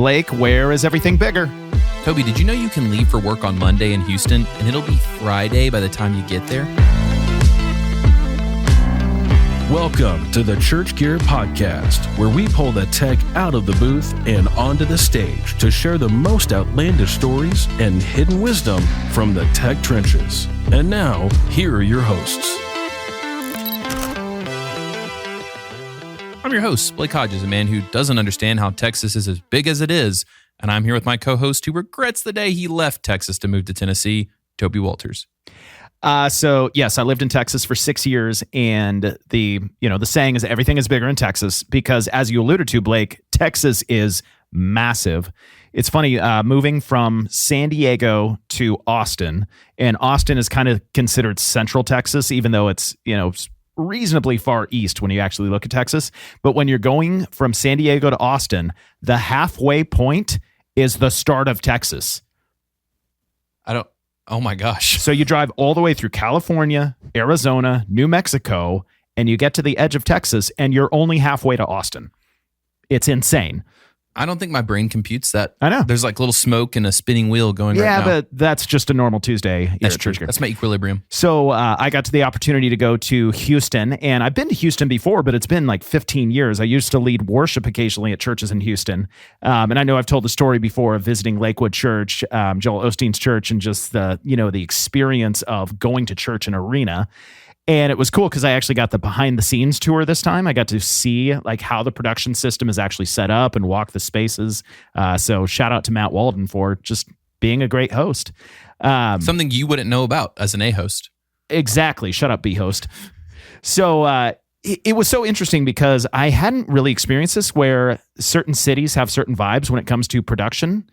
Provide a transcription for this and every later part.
Blake, where is everything bigger? Toby, did you know you can leave for work on Monday in Houston and it'll be Friday by the time you get there? Welcome to the Church Gear Podcast, where we pull the tech out of the booth and onto the stage to share the most outlandish stories and hidden wisdom from the tech trenches. And now, here are your hosts. I'm your host, Blake Hodges, a man who doesn't understand how Texas is as big as it is, and I'm here with my co-host who regrets the day he left Texas to move to Tennessee, Toby Walters. So yes, I lived in Texas for 6 years, and the saying is everything is bigger in Texas because, as you alluded to, Blake, Texas is massive. It's funny, moving from San Diego to Austin, and Austin is kind of considered central Texas, even though it's, reasonably far east when you actually look at Texas. But when you're going from San Diego to Austin, the halfway point is the start of Texas. Oh my gosh. So you drive all the way through California, Arizona, New Mexico, and you get to the edge of Texas, and you're only halfway to Austin. It's insane. I don't think my brain computes that. I know. There's like little smoke and a spinning wheel going right now. Yeah, but that's just a normal Tuesday. That's true. That's my equilibrium. So I got to the opportunity to go to Houston, and I've been to Houston before, but it's been like 15 years. I used to lead worship occasionally at churches in Houston. And I know I've told the story before of visiting Lakewood Church, Joel Osteen's church, and just the experience of going to church in arena. And it was cool because I actually got the behind the scenes tour this time. I got to see like how the production system is actually set up and walk the spaces. So shout out to Matt Walden for just being a great host. Something you wouldn't know about as an A host. Exactly. Shut up, B host. So it was so interesting because I hadn't really experienced this where certain cities have certain vibes when it comes to production.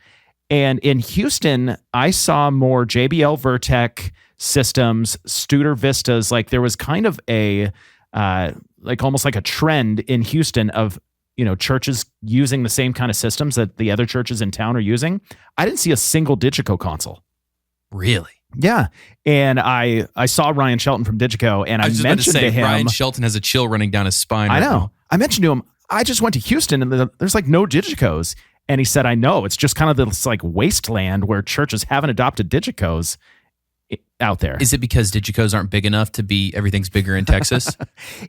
And in Houston, I saw more JBL Vertec systems, Studer Vistas. Like there was kind of a almost like a trend in Houston of churches using the same kind of systems that the other churches in town are using. I didn't see a single Digico console. Really? Yeah. And I saw Ryan Shelton from Digico, and I mentioned to him, Ryan Shelton has a chill running down his spine. I know. I mentioned to him, I just went to Houston and there's like no Digicos. And he said, I know, it's just kind of this like wasteland where churches haven't adopted Digicos out there. Is it because Digicos aren't big enough to be everything's bigger in Texas?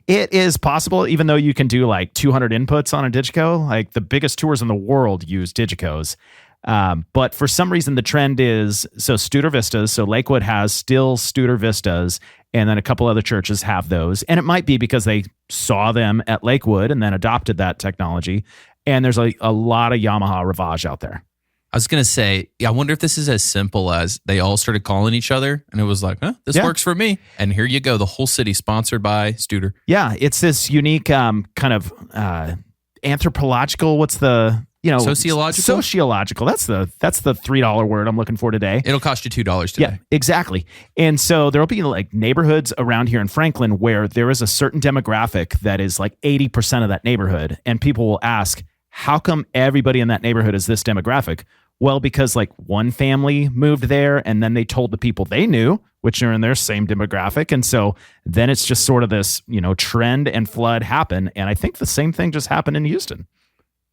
It is possible, even though you can do like 200 inputs on a Digico. Like the biggest tours in the world use Digicos. But for some reason, the trend is, so Studer Vistas, so Lakewood has still Studer Vistas, and then a couple other churches have those. And it might be because they saw them at Lakewood and then adopted that technology. And there's a lot of Yamaha Ravage out there. I was going to say, I wonder if this is as simple as they all started calling each other and it was like, this works for me. And here you go. The whole city sponsored by Studer. Yeah. It's this unique kind of anthropological, Sociological. That's the $3 word I'm looking for today. It'll cost you $2 today. Yeah, exactly. And so there'll be like neighborhoods around here in Franklin where there is a certain demographic that is like 80% of that neighborhood. And people will ask, how come everybody in that neighborhood is this demographic? Well, because like one family moved there and then they told the people they knew, which are in their same demographic. And so then it's just sort of this, trend and flood happen. And I think the same thing just happened in Houston.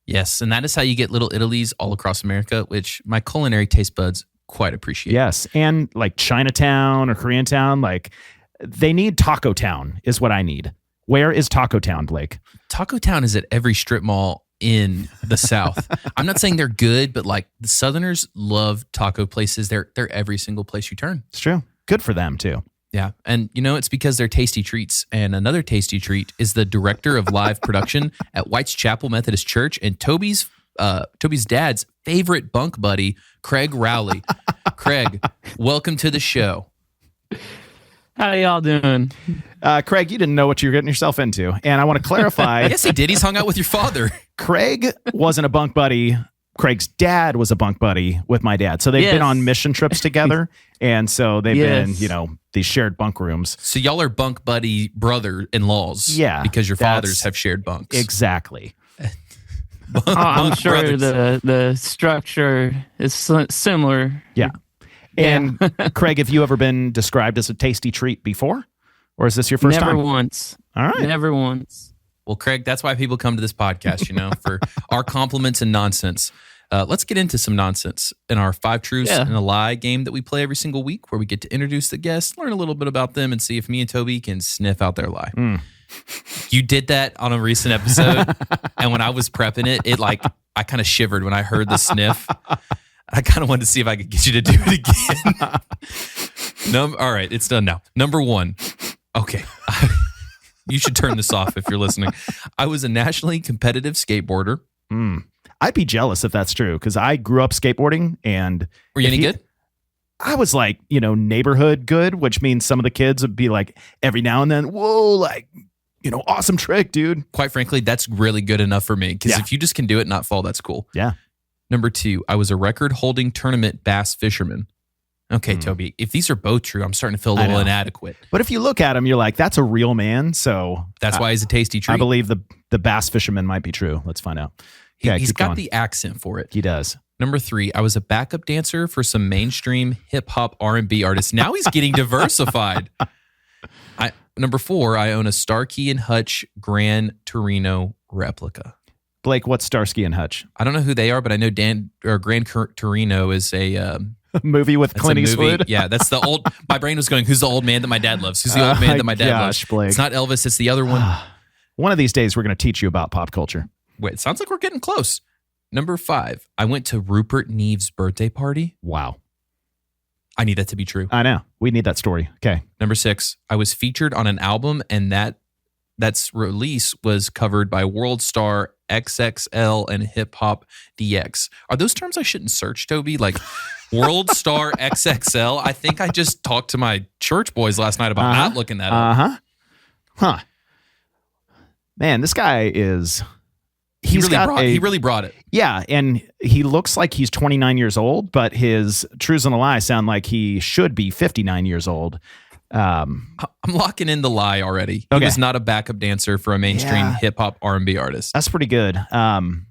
Yes, and that is how you get little Italies all across America, which my culinary taste buds quite appreciate. Yes, and like Chinatown or Koreatown, like they need Taco Town is what I need. Where is Taco Town, Blake? Taco Town is at every strip mall in the South. I'm not saying they're good, but like the Southerners love taco places. They're every single place you turn. It's true. Good for them too. Yeah. And it's because they're tasty treats. And another tasty treat is the director of live production at White's Chapel Methodist Church and Toby's dad's favorite bunk buddy, Craig Rowley. Craig, welcome to the show. How y'all doing? Craig, you didn't know what you were getting yourself into. And I want to clarify. Yes, he did. He's hung out with your father. Craig wasn't a bunk buddy. Craig's dad was a bunk buddy with my dad. So they've been on mission trips together. And so they've been, these shared bunk rooms. So y'all are bunk buddy brother-in-laws. Yeah. Because your fathers have shared bunks. Exactly. I'm sure the structure is similar. Yeah. And Craig, have you ever been described as a tasty treat before? Or is this your first time? Never once. All right. Never once. Well, Craig, that's why people come to this podcast, for our compliments and nonsense. Let's get into some nonsense in our 5 truths and a lie game that we play every single week, where we get to introduce the guests, learn a little bit about them, and see if me and Toby can sniff out their lie. You did that on a recent episode, and when I was prepping it I kind of shivered when I heard the sniff. I kind of wanted to see if I could get you to do it again. All right, it's done now. Number 1. Okay. You should turn this off if you're listening. I was a nationally competitive skateboarder. I'd be jealous if that's true, because I grew up skateboarding. And were you any good? I was like, neighborhood good, which means some of the kids would be like every now and then, whoa, like, awesome trick, dude. Quite frankly, that's really good enough for me, because if you just can do it and not fall, that's cool. Yeah. Number 2, I was a record-holding tournament bass fisherman. Okay, Toby, if these are both true, I'm starting to feel a little inadequate. But if you look at him, you're like, that's a real man. So that's why he's a tasty treat. I believe the bass fisherman might be true. Let's find out. He's got the accent for it. He does. Number 3, I was a backup dancer for some mainstream hip-hop R&B artists. Now he's getting diversified. Number 4, I own a Starkey and Hutch Gran Torino replica. Blake, what's Starsky and Hutch? I don't know who they are, but I know Gran Torino is a movie with Clint Eastwood. Yeah, that's the old. My brain was going, who's the old man that my dad loves? Who's the old man that my dad loves? Blake. It's not Elvis, it's the other one. One of these days, we're going to teach you about pop culture. Wait, it sounds like we're getting close. Number 5, I went to Rupert Neve's birthday party. Wow. I need that to be true. I know. We need that story. Okay. Number 6, I was featured on an album, and that's release was covered by World Star, XXL, and Hip Hop DX. Are those terms I shouldn't search, Toby? Like World Star, XXL? I think I just talked to my church boys last night about not looking that up. Huh. Man, this guy is... He really brought it. Yeah, and he looks like he's 29 years old, but his truths and a lie sound like he should be 59 years old. I'm locking in the lie already. He was not a backup dancer for a mainstream hip-hop R&B artist. That's pretty good. I'm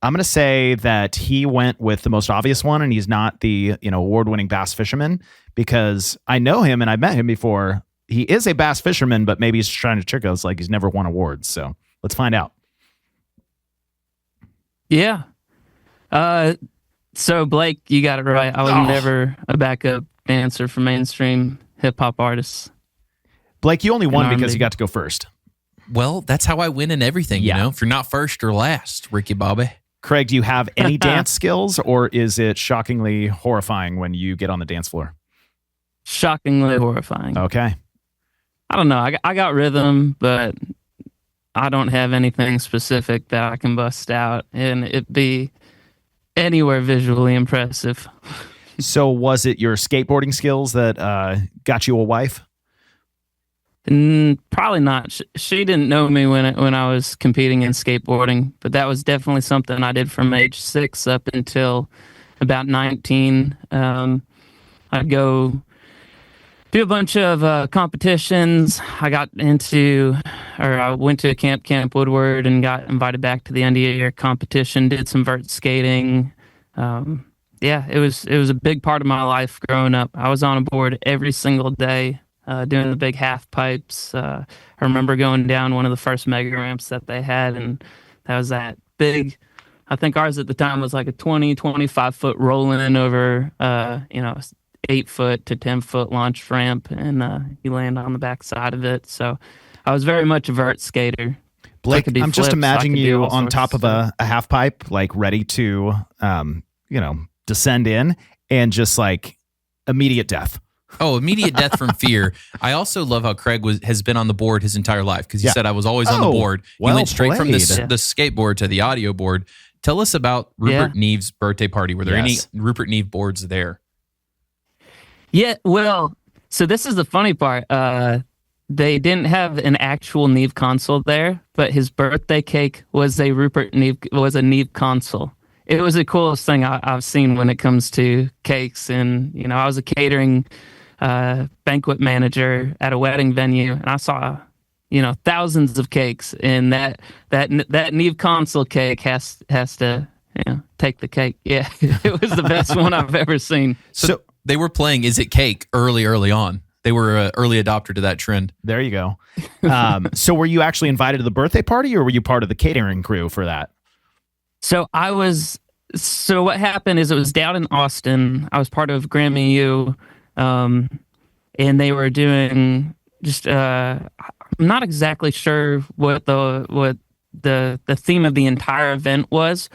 going to say that he went with the most obvious one, and he's not the award-winning bass fisherman, because I know him and I've met him before. He is a bass fisherman, but maybe he's trying to trick us like he's never won awards. So let's find out. Yeah. So Blake, you got it right. I was never a backup dancer for mainstream hip hop artists. Blake, you only won because you got to go first. Well, that's how I win in everything, if you're not first or last, Ricky Bobby. Craig, do you have any dance skills, or is it shockingly horrifying when you get on the dance floor? Shockingly horrifying. Okay. I don't know. I got rhythm, but I don't have anything specific that I can bust out, and it'd be anywhere visually impressive. So was it your skateboarding skills that got you a wife? Probably not. She didn't know me when I was competing in skateboarding, but that was definitely something I did from age 6 up until about 19. I'd go do a bunch of competitions. I went to Camp Woodward and got invited back to the end of the year competition. Did some vert skating. It was a big part of my life growing up. I was on a board every single day, doing the big half pipes. I remember going down one of the first mega ramps that they had, and that was that big. I think ours at the time was like a 25 foot rolling over, 8 foot to 10 foot launch ramp, and you land on the back side of it. So I was very much a vert skater. Blake, I'm just imagining you on top of a half pipe, like ready to, descend in, and just like immediate death. Oh, immediate death from fear. I also love how Craig has been on the board his entire life, because he said I was always on the board. He went straight from the skateboard to the audio board. Tell us about Rupert Neve's birthday party. Were there any Rupert Neve boards there? Yeah, well, so this is the funny part. They didn't have an actual Neve console there, but his birthday cake was a Neve console. It was the coolest thing I've seen when it comes to cakes. And, I was a catering banquet manager at a wedding venue, and I saw, thousands of cakes. And that Neve console cake has to, take the cake. Yeah, it was the best one I've ever seen. So they were playing Is It Cake early on. They were an early adopter to that trend. There you go. So were you actually invited to the birthday party, or were you part of the catering crew for that? So I was So what happened is it was down in Austin. I was part of Grammy U, and they were doing just I'm not exactly sure what the theme of the entire event was,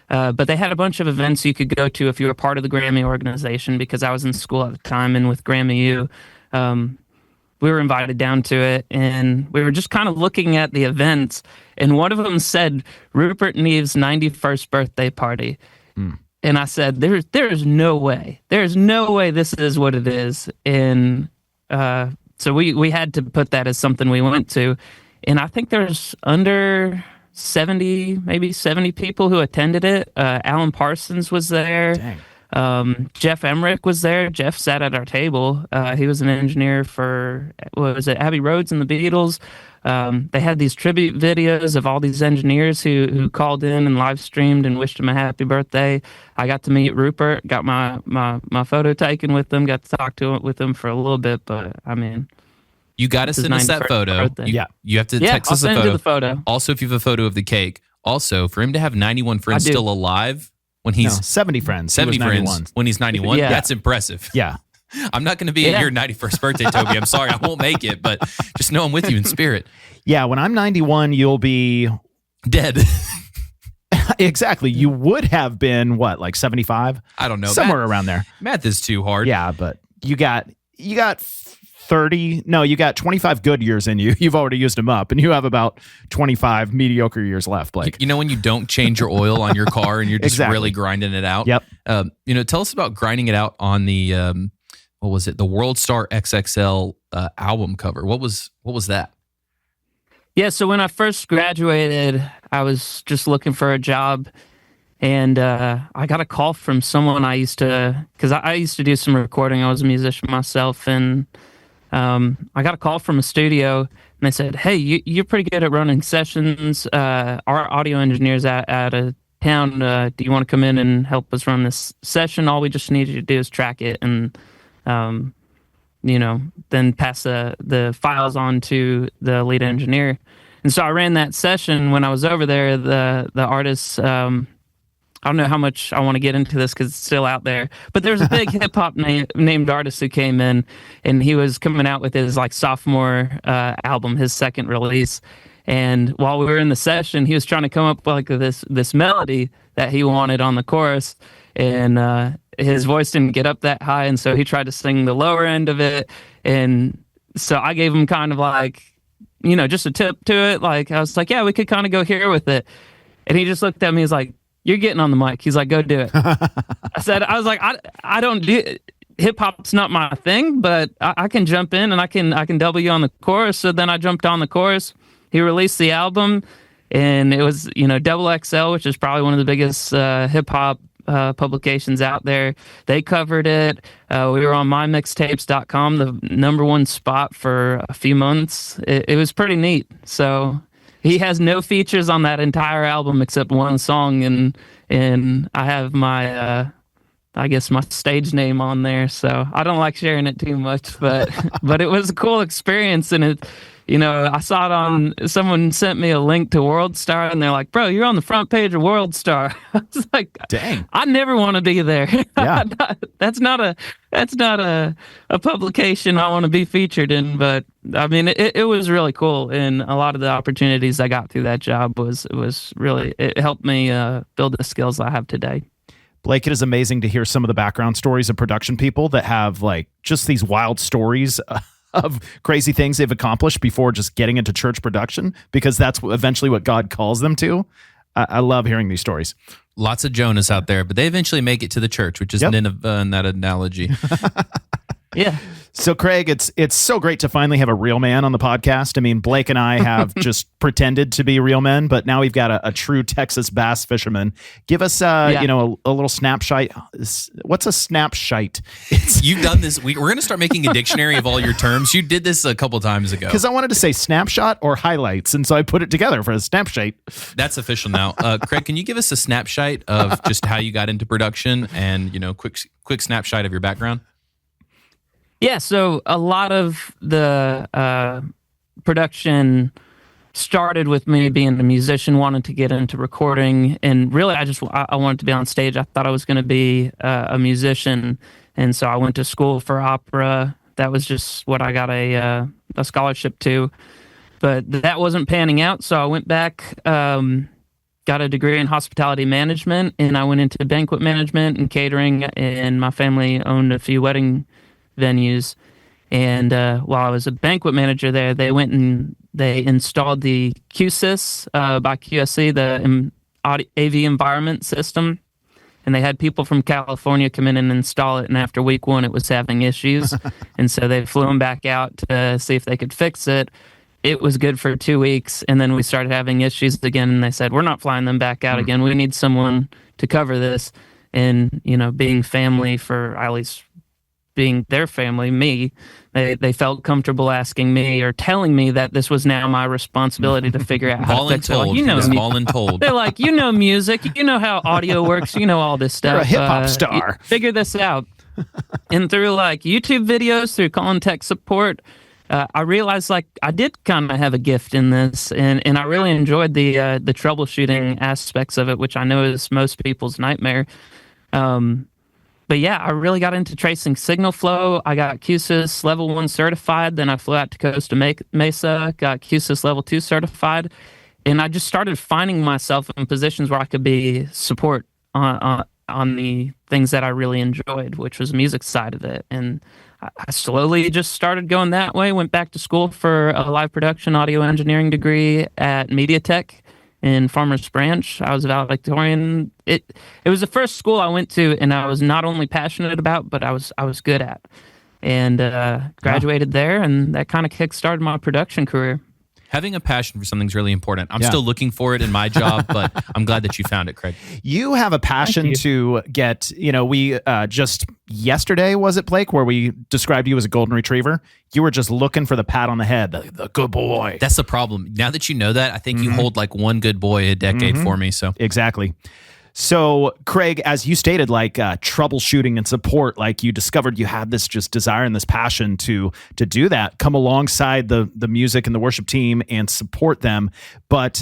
but they had a bunch of events you could go to if you were part of the Grammy organization, because I was in school at the time, and with Grammy U, we were invited down to it, and we were just kind of looking at the events, and one of them said Rupert Neve's 91st birthday party. And I said, there's no way. There's no way this is what it is. And so we had to put that as something we went to. And I think there's under 70, maybe 70 people who attended it. Alan Parsons was there. Dang. Jeff Emmerich was there. Jeff sat at our table. He was an engineer for, what was it, Abbey Roads and the Beatles. They had these tribute videos of all these engineers who called in and live streamed and wished him a happy birthday. I got to meet Rupert, got my photo taken with him, got to talk with him for a little bit, but I mean... You got to send us that photo. You have to text us a photo. The photo. Also, if you have a photo of the cake. Also, for him to have 91 friends still alive when he's... 70 friends. 70 friends when he's 91. Yeah. That's impressive. Yeah. I'm not going to be at your 91st birthday, Toby. I'm sorry. I won't make it, but just know I'm with you in spirit. Yeah, when I'm 91, you'll be... Dead. Exactly. You would have been, what, like 75? I don't know. Somewhere around there. Math is too hard. Yeah, but you got 30... No, you got 25 good years in you. You've already used them up, and you have about 25 mediocre years left, Blake. You know when you don't change your oil on your car and you're just really grinding it out? Yep. Tell us about grinding it out on the... what was it? The World Star XXL album cover. What was that? Yeah, so when I first graduated, I was just looking for a job, and I got a call from someone I used to do some recording. I was a musician myself, and I got a call from a studio, and they said, "Hey, you're pretty good at running sessions. Our audio engineer's out of town. Do you want to come in and help us run this session? All we just need you to do is track it and then pass the files on to the lead engineer." And so I ran that session. When I was over there, the artist, I don't know how much I want to get into this because it's still out there, but there's a big hip hop named artist who came in, and he was coming out with his sophomore album, his second release. And while we were in the session, he was trying to come up with this melody that he wanted on the chorus, and his voice didn't get up that high, and so he tried to sing the lower end of it. And so I gave him kind of just a tip to it. I was like, yeah, we could kind of go here with it. And he just looked at me. He's like, "You're getting on the mic." He's like, "Go do it." I was like, I don't do hip hop's not my thing, but I can jump in and I can double you on the chorus. So then I jumped on the chorus. He released the album, and it was Double XL, which is probably one of the biggest hip hop publications out there. They covered it. We were on mymixtapes.com, the #1 spot for a few months. It was pretty neat. So he has no features on that entire album except one song, and I have my I guess my stage name on there. So I don't like sharing it too much, but but it was a cool experience. And it, I saw it on, someone sent me a link to World Star, and they're like, "Bro, you're on the front page of World Star." I was like, "Dang, I never want to be there." Yeah. That's not a publication I want to be featured in. But I mean, it was really cool, and a lot of the opportunities I got through that job was really, it helped me build the skills I have today. Blake, it is amazing to hear some of the background stories of production people that have just these wild stories of crazy things they've accomplished before just getting into church production, because that's eventually what God calls them to. I love hearing these stories. Lots of Jonas out there, but they eventually make it to the church, which is Nineveh in that analogy. Yeah. So, Craig, it's so great to finally have a real man on the podcast. I mean, Blake and I have just pretended to be real men, but now we've got a true Texas bass fisherman. Give us, a little snapshot. What's a snapshot? You've done this. We're going to start making a dictionary of all your terms. You did this a couple times ago. Because I wanted to say snapshot or highlights, and so I put it together for a snapshot. That's official now. Craig, can you give us a snapshot of just how you got into production and, quick snapshot of your background? Yeah, so a lot of the production started with me being a musician, wanting to get into recording, and really I wanted to be on stage. I thought I was going to be a musician, and so I went to school for opera. That was just what I got a scholarship to, but that wasn't panning out. So I went back, got a degree in hospitality management, and I went into banquet management and catering, and my family owned a few wedding venues. And while I was a banquet manager there, they went and they installed the QSYS by QSC, the AV environment system. And they had people from California come in and install it. And after week 1, it was having issues. And so they flew them back out to see if they could fix it. It was good for 2 weeks. And then we started having issues again. And they said, we're not flying them back out again. We need someone to cover this. And, being family for, at least being their family, me, they felt comfortable asking me or telling me that this was now my responsibility to figure out how to fix it. They're like, music, how audio works, all this stuff. You're a hip-hop star. Figure this out. And through YouTube videos, through calling tech support, I realized I did kind of have a gift in this, and I really enjoyed the troubleshooting aspects of it, which I know is most people's nightmare. But yeah, I really got into tracing signal flow. I got QSYS Level 1 certified. Then I flew out to Costa Mesa, got QSYS Level 2 certified. And I just started finding myself in positions where I could be support on the things that I really enjoyed, which was the music side of it. And I slowly just started going that way, went back to school for a live production audio engineering degree at MediaTek in Farmers Branch. I was a valedictorian. It was the first school I went to, and I was not only passionate about, but I was good at. And graduated there, and that kind of kick-started my production career. Having a passion for something is really important. I'm still looking for it in my job, but I'm glad that you found it, Craig. You have a passion to get, we just yesterday, was it, Blake, where we described you as a golden retriever? You were just looking for the pat on the head, the good boy. That's the problem. Now that you know that, I think you hold one good boy a decade for me. So exactly. So, Craig, as you stated, troubleshooting and support, you discovered you had this just desire and this passion to do that, come alongside the music and the worship team and support them. But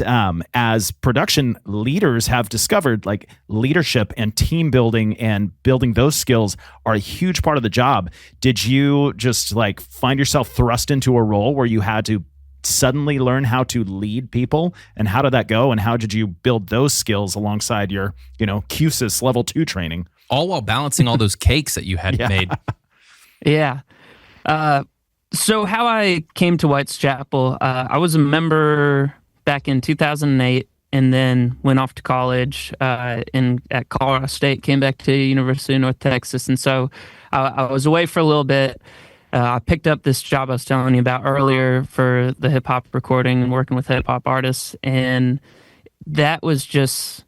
as production leaders have discovered, leadership and team building and building those skills are a huge part of the job. Did you just find yourself thrust into a role where you had to suddenly learn how to lead people, and how did that go, and how did you build those skills alongside your QSYS Level 2 training, all while balancing all those cakes that you had made? Yeah. So how I came to White's Chapel, I was a member back in 2008, and then went off to college at Colorado State, came back to University of North Texas, and so I was away for a little bit. I picked up this job I was telling you about earlier for the hip-hop recording and working with hip-hop artists, and that was just...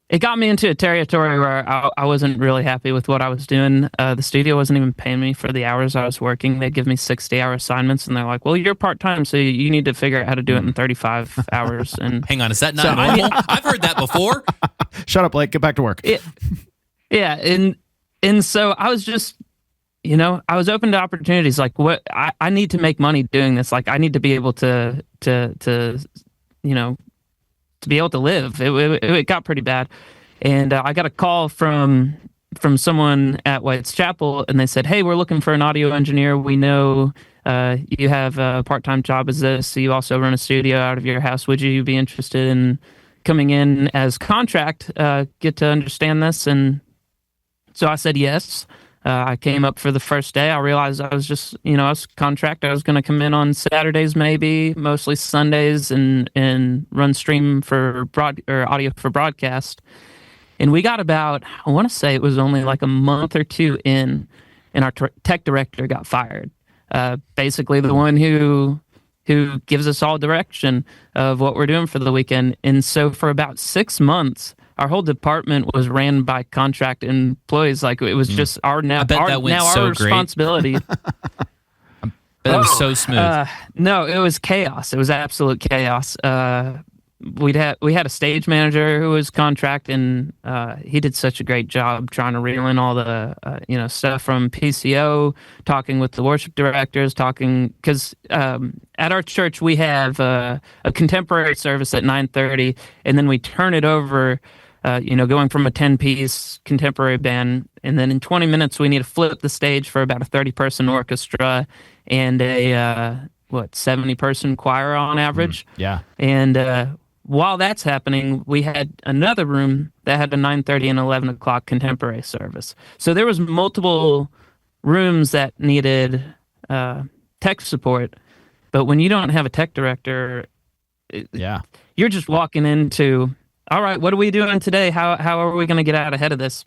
It got me into a territory where I wasn't really happy with what I was doing. The studio wasn't even paying me for the hours I was working. They'd give me 60-hour assignments, and they're like, well, you're part-time, so you need to figure out how to do it in 35 hours. And hang on, is that not normal? I've heard that before. Shut up, Blake. Get back to work. Yeah, and so I was just... I was open to opportunities. What I need to make money doing this. I need to be able to be able to live. It got pretty bad, and I got a call from someone at White's Chapel, and they said, "Hey, we're looking for an audio engineer. We know you have a part-time job as this. You also run a studio out of your house. Would you be interested in coming in as contract? Get to understand this?" And so I said yes. I came up for the first day. I realized I was just, I was contract. I was going to come in on Saturdays, maybe mostly Sundays, and run stream for audio for broadcast. And we got about, I want to say it was only a month or two in, and our tech director got fired. Basically, the one who gives us all direction of what we're doing for the weekend. And so for about 6 months, our whole department was ran by contract employees. It was just our responsibility. That was so smooth. No, it was chaos. It was absolute chaos. we had a stage manager who was contract, and he did such a great job trying to reel in all the stuff from PCO, talking with the worship directors, because at our church we have a contemporary service at 9:30, and then we turn it over, going from a 10-piece contemporary band, and then in 20 minutes we need to flip the stage for about a 30-person orchestra and a 70-person choir on average. Yeah. And while that's happening, we had another room that had a 9:30 and 11 o'clock contemporary service. So there was multiple rooms that needed tech support. But when you don't have a tech director, you're just walking into, all right, what are we doing today? How are we going to get out ahead of this?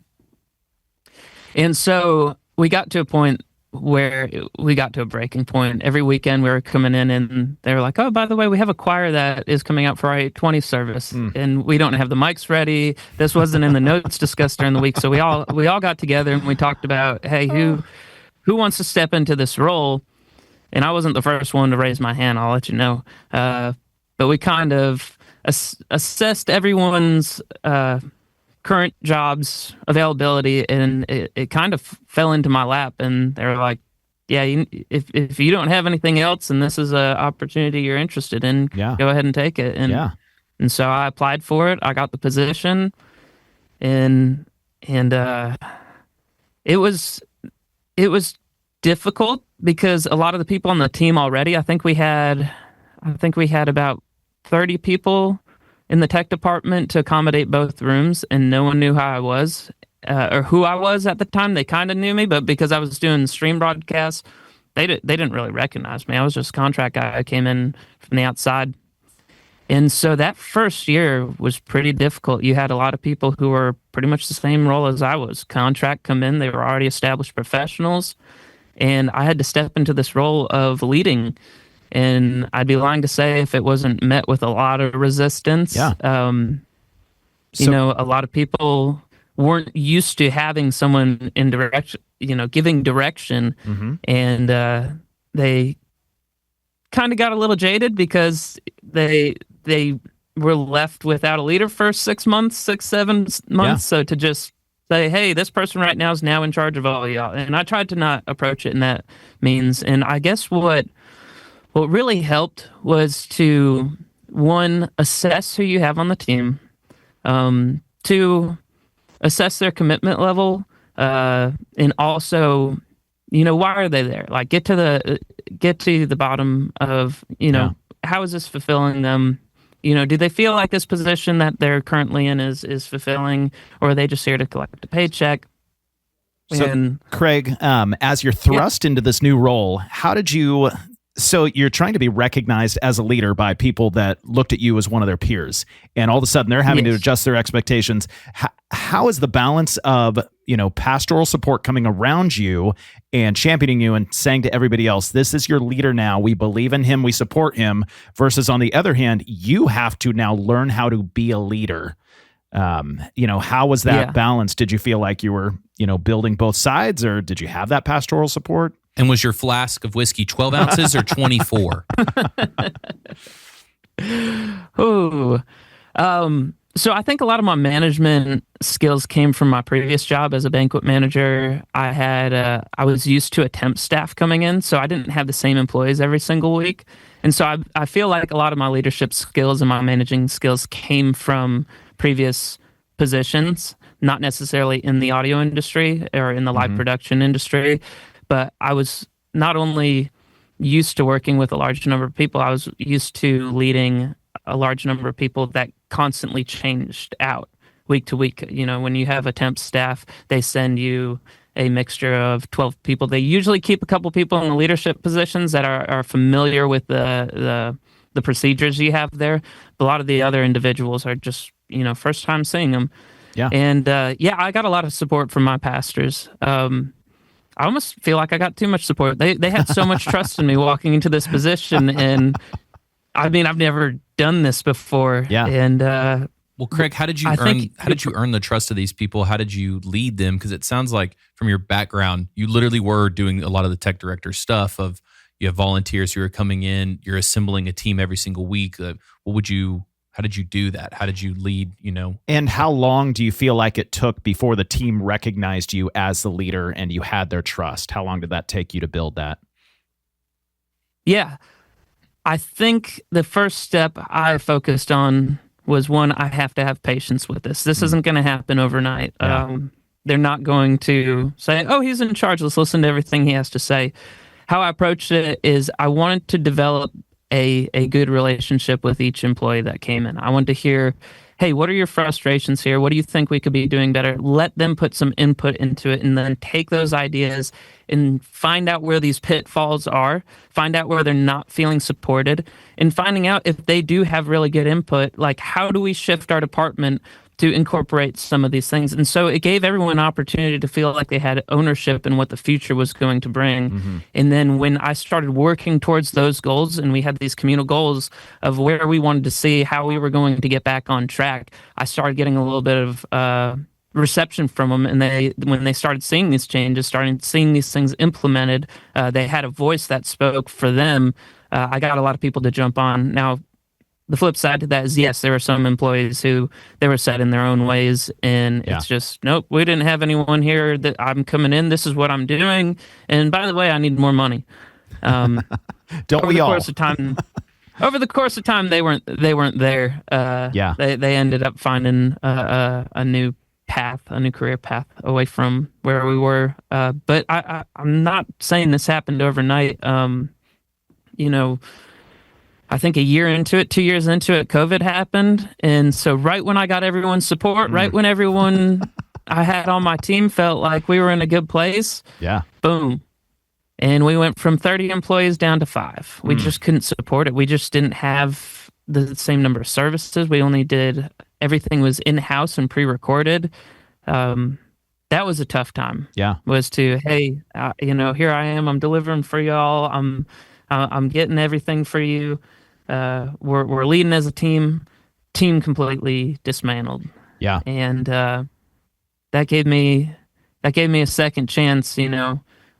And so we got to a point where we got to a breaking point. Every weekend we were coming in and they were like, oh, by the way, we have a choir that is coming out for our 8:20 service and we don't have the mics ready. This wasn't in the notes discussed during the week. So we all got together and we talked about, hey, who wants to step into this role? And I wasn't the first one to raise my hand, I'll let you know. But we kind of assessed everyone's current jobs availability, and it kind of fell into my lap. And they were like, yeah, if you don't have anything else and this is an opportunity you're interested in, go ahead and take it. And so I applied for it. I got the position, and it was difficult because a lot of the people on the team already, I think we had about 30 people in the tech department to accommodate both rooms, and no one knew how I was or who I was at the time. They kind of knew me, but because I was doing stream broadcasts, they didn't really recognize me. I was just a contract guy. I came in from the outside. And so that first year was pretty difficult. You had a lot of people who were pretty much the same role as I was. Contract come in, they were already established professionals, and I had to step into this role of leading. And I'd be lying to say if it wasn't met with a lot of resistance. A lot of people weren't used to having someone in direction, giving direction. And they kind of got a little jaded because they were left without a leader for 6 months, 7 months. So to just say, hey, this person right now is now in charge of all y'all. And I tried to not approach it in that means. And I guess what really helped was to, one, assess who you have on the team, two, assess their commitment level, and also, why are they there? Like, get to the bottom of, how is this fulfilling them? Do they feel like this position that they're currently in is fulfilling, or are they just here to collect a paycheck? So, Craig, as you're thrust into this new role, how did you... So you're trying to be recognized as a leader by people that looked at you as one of their peers, and all of a sudden they're having to adjust their expectations. How is the balance of, pastoral support coming around you and championing you and saying to everybody else, this is your leader now, we believe in him, we support him, versus on the other hand, you have to now learn how to be a leader? How was that balance? Did you feel like you were, building both sides, or did you have that pastoral support? And was your flask of whiskey 12 ounces or 24? So I think a lot of my management skills came from my previous job as a banquet manager. I was used to a temp staff coming in, so I didn't have the same employees every single week. And so I feel like a lot of my leadership skills and my managing skills came from previous positions, not necessarily in the audio industry or in the live production industry. But I was not only used to working with a large number of people, I was used to leading a large number of people that constantly changed out week to week. When you have a temp staff, they send you a mixture of 12 people. They usually keep a couple people in the leadership positions that are familiar with the procedures you have there. But a lot of the other individuals are just, first time seeing them. Yeah. And I got a lot of support from my pastors. I almost feel like I got too much support. They had so much trust in me walking into this position, and I mean, I've never done this before. Yeah. And well, Craig, how did you earn the trust of these people? How did you lead them? Because it sounds like from your background, you literally were doing a lot of the tech director stuff. You have volunteers who are coming in. You're assembling a team every single week. How How did you do that? How did you lead, And how long do you feel like it took before the team recognized you as the leader and you had their trust? How long did that take you to build that? Yeah. I think the first step I focused on was, one, I have to have patience with this. This isn't going to happen overnight. Yeah. They're not going to say, oh, he's in charge, let's listen to everything he has to say. How I approached it is I wanted to develop a good relationship with each employee that came in. I wanted to hear, hey, what are your frustrations here? What do you think we could be doing better? Let them put some input into it and then take those ideas and find out where these pitfalls are, find out where they're not feeling supported, and finding out if they do have really good input, like how do we shift our department to incorporate some of these things. And so it gave everyone an opportunity to feel like they had ownership in what the future was going to bring. Mm-hmm. And then when I started working towards those goals, and we had these communal goals of where we wanted to see how we were going to get back on track, I started getting a little bit of reception from them. And when they started seeing these changes, starting seeing these things implemented, they had a voice that spoke for them. I got a lot of people to jump on. Now, the flip side to that is, yes, there were some employees who they were set in their own ways, and it's just, nope, we didn't have anyone here that I'm coming in. This is what I'm doing. And by the way, I need more money. Don't we all? Over the course of time, they weren't there. They ended up finding a new path, a new career path away from where we were. But I'm not saying this happened overnight. I think a year into it, 2 years into it, COVID happened. And so right when I got everyone's support, right when everyone I had on my team felt like we were in a good place, boom. And we went from 30 employees down to 5. We just couldn't support it. We just didn't have the same number of services. We only did, everything was in-house and pre-recorded. That was a tough time. Was to, hey, here I am, I'm delivering for y'all. I'm getting everything for you. We're leading as a team completely dismantled. And that gave me a second chance.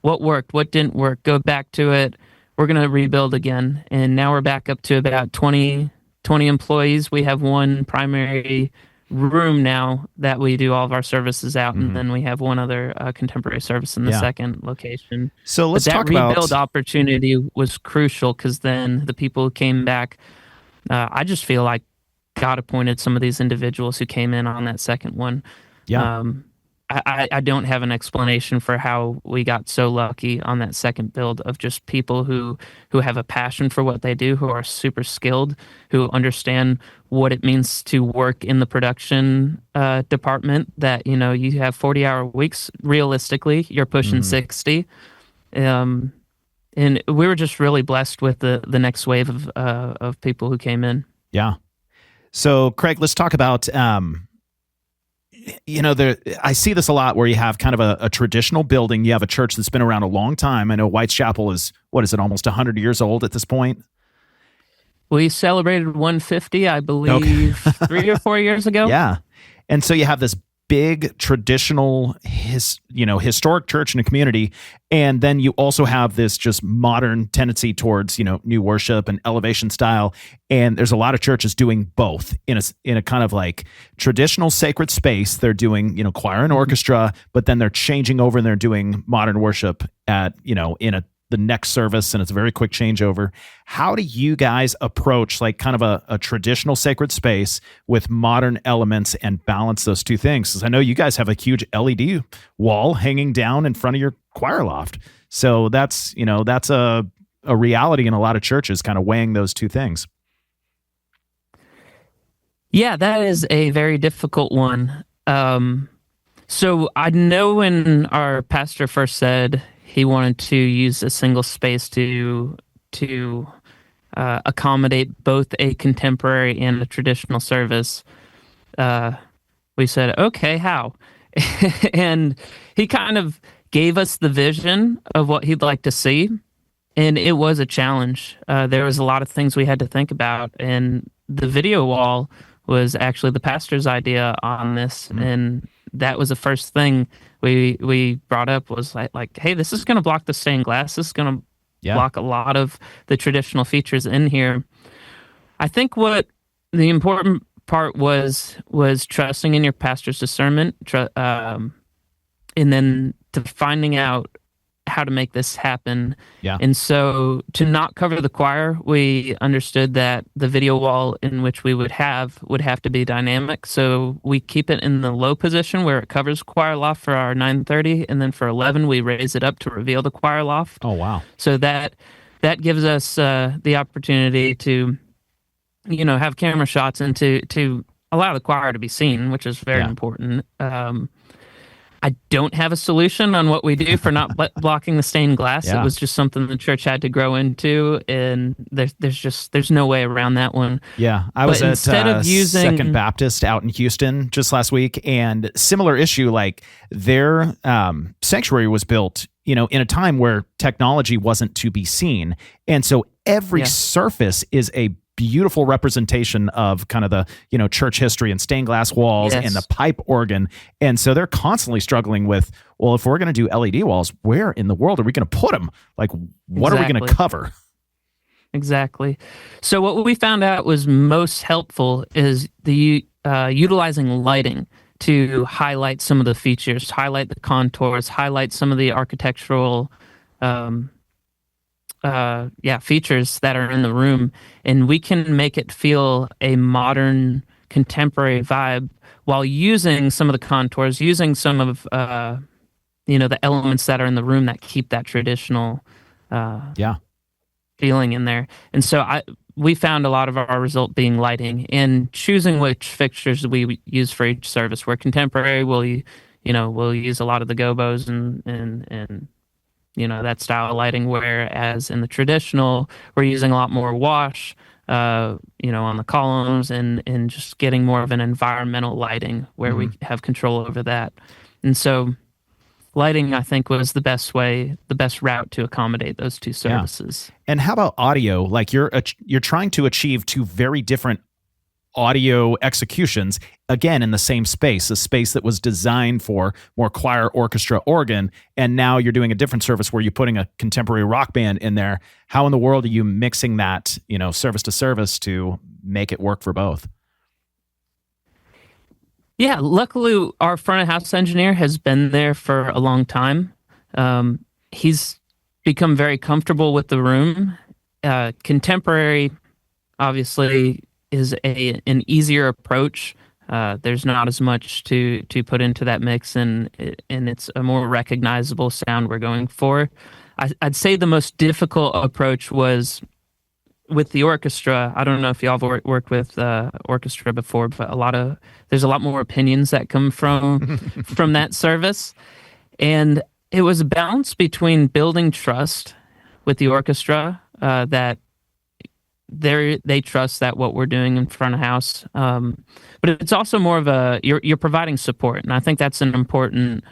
What worked, what didn't work, go back to it. We're going to rebuild again. And now we're back up to about 20 employees. We have one primary room now that we do all of our services out, and then we have one other contemporary service in the second location. So let's talk about that rebuild opportunity was crucial, because then the people who came back, I just feel like God appointed some of these individuals who came in on that second one. I don't have an explanation for how we got so lucky on that second build of just people who have a passion for what they do, who are super skilled, who understand what it means to work in the production department, that, you have 40-hour weeks. Realistically, you're pushing 60. And we were just really blessed with the next wave of people who came in. Yeah. So, Craig, let's talk about... I see this a lot where you have kind of a traditional building. You have a church that's been around a long time. I know White's Chapel is, almost 100 years old at this point? We celebrated 150, I believe, 3 or 4 years ago. Yeah. And so you have this big traditional, historic church in a community. And then you also have this just modern tendency towards, new worship and elevation style. And there's a lot of churches doing both in a kind of like traditional sacred space. They're doing, choir and orchestra, but then they're changing over and they're doing modern worship at, in the next service, and it's a very quick changeover. How do you guys approach like kind of a traditional sacred space with modern elements and balance those two things? Because I know you guys have a huge LED wall hanging down in front of your choir loft. So that's a reality in a lot of churches, kind of weighing those two things. Yeah, that is a very difficult one. So I know when our pastor first said he wanted to use a single space to accommodate both a contemporary and a traditional service, we said, okay, how? And he kind of gave us the vision of what he'd like to see, and it was a challenge. There was a lot of things we had to think about, and the video wall was actually the pastor's idea on this, and that was the first thing we brought up, was like, hey, this is going to block the stained glass. This is going to block a lot of the traditional features in here. I think what The important part was trusting in your pastor's discernment, and then to finding out how to make this happen. Yeah. And so to not cover the choir, we understood that the video wall in which we would have to be dynamic. So we keep it in the low position where it covers choir loft for our 9:30, and then for 11 we raise it up to reveal the choir loft. Oh, wow. So that gives us the opportunity to, have camera shots and to allow the choir to be seen, which is very important. I don't have a solution on what we do for not blocking the stained glass. Yeah. It was just something the church had to grow into, and there's no way around that one. Yeah, I was at Second Baptist out in Houston just last week, and similar issue. Like their sanctuary was built, in a time where technology wasn't to be seen, and so every surface is a beautiful representation of kind of the church history and stained glass walls and the pipe organ. And so they're constantly struggling with, well, if we're going to do LED walls, where in the world are we going to put them? Like, what are we going to cover? Exactly. So what we found out was most helpful is the utilizing lighting to highlight some of the features, highlight the contours, highlight some of the architectural features that are in the room, and we can make it feel a modern, contemporary vibe while using some of the contours, using some of the elements that are in the room that keep that traditional feeling in there. And so we found a lot of our result being lighting and choosing which fixtures we use for each service. Where contemporary, we'll use a lot of the gobos and that style of lighting, whereas in the traditional, we're using a lot more wash, on the columns and just getting more of an environmental lighting where we have control over that. And so lighting, I think, was the best route to accommodate those two services. Yeah. And how about audio? Like you're trying to achieve two very different audio executions, again, in the same space, a space that was designed for more choir, orchestra, organ, and now you're doing a different service where you're putting a contemporary rock band in there. How in the world are you mixing that, service to service to make it work for both? Yeah, luckily our front of house engineer has been there for a long time. He's become very comfortable with the room. Contemporary, obviously, is an easier approach. There's not as much to put into that mix, and it's a more recognizable sound we're going for. I'd say the most difficult approach was with the orchestra. I don't know if y'all have worked with orchestra before, but there's a lot more opinions that come from that service, and it was a balance between building trust with the orchestra that they trust that what we're doing in front of house, but it's also more of you're providing support, and I think that's an important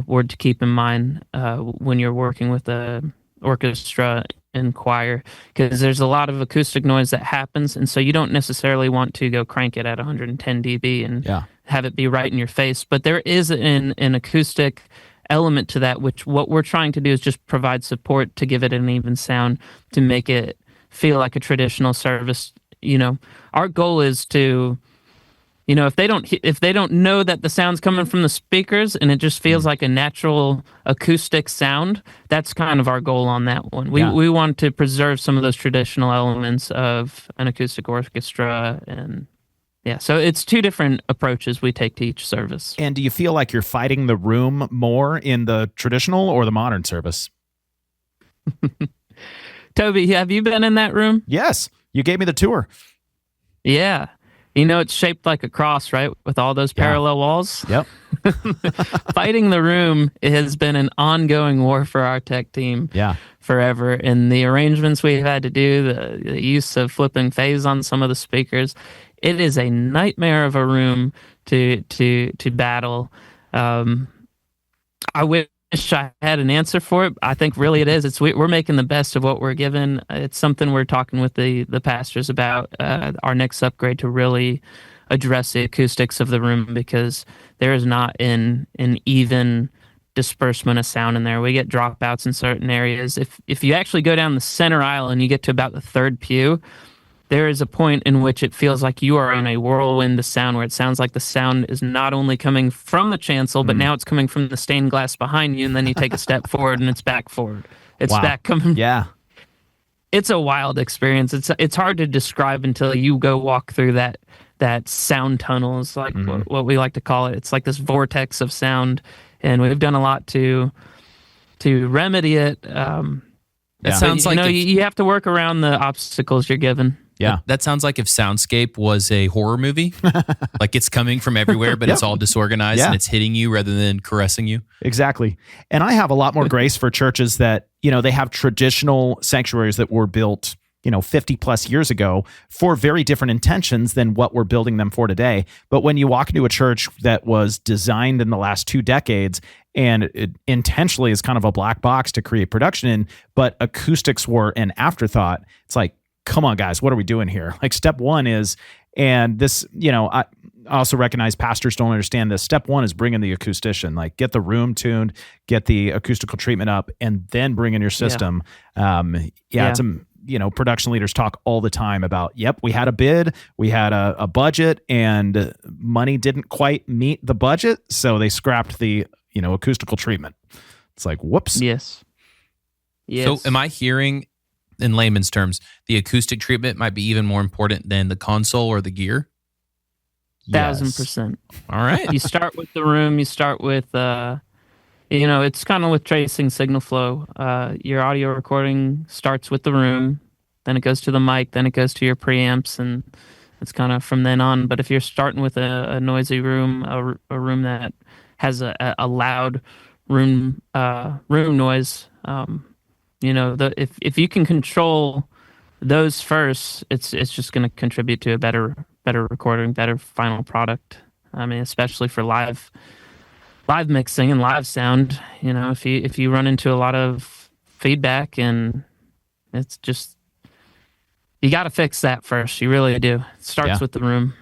word to keep in mind when you're working with the orchestra and choir, because there's a lot of acoustic noise that happens, and so you don't necessarily want to go crank it at 110 dB and have it be right in your face. But there is an acoustic element to that, which what we're trying to do is just provide support to give it an even sound, to make it feel like a traditional service. Our goal is to, if they don't know that the sound's coming from the speakers and it just feels like a natural acoustic sound, that's kind of our goal on that one. We want to preserve some of those traditional elements of an acoustic orchestra, and so it's two different approaches we take to each service. And do you feel like you're fighting the room more in the traditional or the modern service? Toby, have you been in that room? Yes. You gave me the tour. Yeah. It's shaped like a cross, right? With all those parallel walls. Yep. Fighting the room has been an ongoing war for our tech team forever. And the arrangements we've had to do, the use of flipping phase on some of the speakers, it is a nightmare of a room to battle. I wish I had an answer for it. I think really it is. We're making the best of what we're given. It's something we're talking with the pastors about, our next upgrade, to really address the acoustics of the room, because there is not an even disbursement of sound in there. We get dropouts in certain areas. If you actually go down the center aisle and you get to about the third pew, there is a point in which it feels like you are in a whirlwind of sound, where it sounds like the sound is not only coming from the chancel, but now it's coming from the stained glass behind you, and then you take a step forward and it's back forward. It's back coming. Yeah. It's a wild experience. It's hard to describe until you go walk through that sound tunnel. It's like what we like to call it. It's like this vortex of sound, and we've done a lot to remedy it. It sounds like you have to work around the obstacles you're given. Yeah. That sounds like if Soundscape was a horror movie. Like it's coming from everywhere, but it's all disorganized and it's hitting you rather than caressing you. Exactly. And I have a lot more grace for churches that, they have traditional sanctuaries that were built, 50 plus years ago for very different intentions than what we're building them for today. But when you walk into a church that was designed in the last 2 decades and it intentionally is kind of a black box to create production in, but acoustics were an afterthought, it's like, come on, guys, what are we doing here? Like step one is, and this, I also recognize pastors don't understand this. Step one is bring in the acoustician, like get the room tuned, get the acoustical treatment up, and then bring in your system. It's production leaders talk all the time about, we had a bid, we had a budget, and money didn't quite meet the budget, so they scrapped the, acoustical treatment. It's like, whoops. Yes. So am I hearing, in layman's terms, the acoustic treatment might be even more important than the console or the gear? 1,000%. All right. You start with the room. You start with, it's kind of with tracing signal flow. Your audio recording starts with the room, then it goes to the mic, then it goes to your preamps, and it's kind of from then on. But if you're starting with a noisy room, a room that has a loud room noise, if you can control those first, it's just going to contribute to a better recording, better final product. I mean, especially for live mixing and live sound. If you run into a lot of feedback, and it's just, you got to fix that first. You really do. It starts with the room.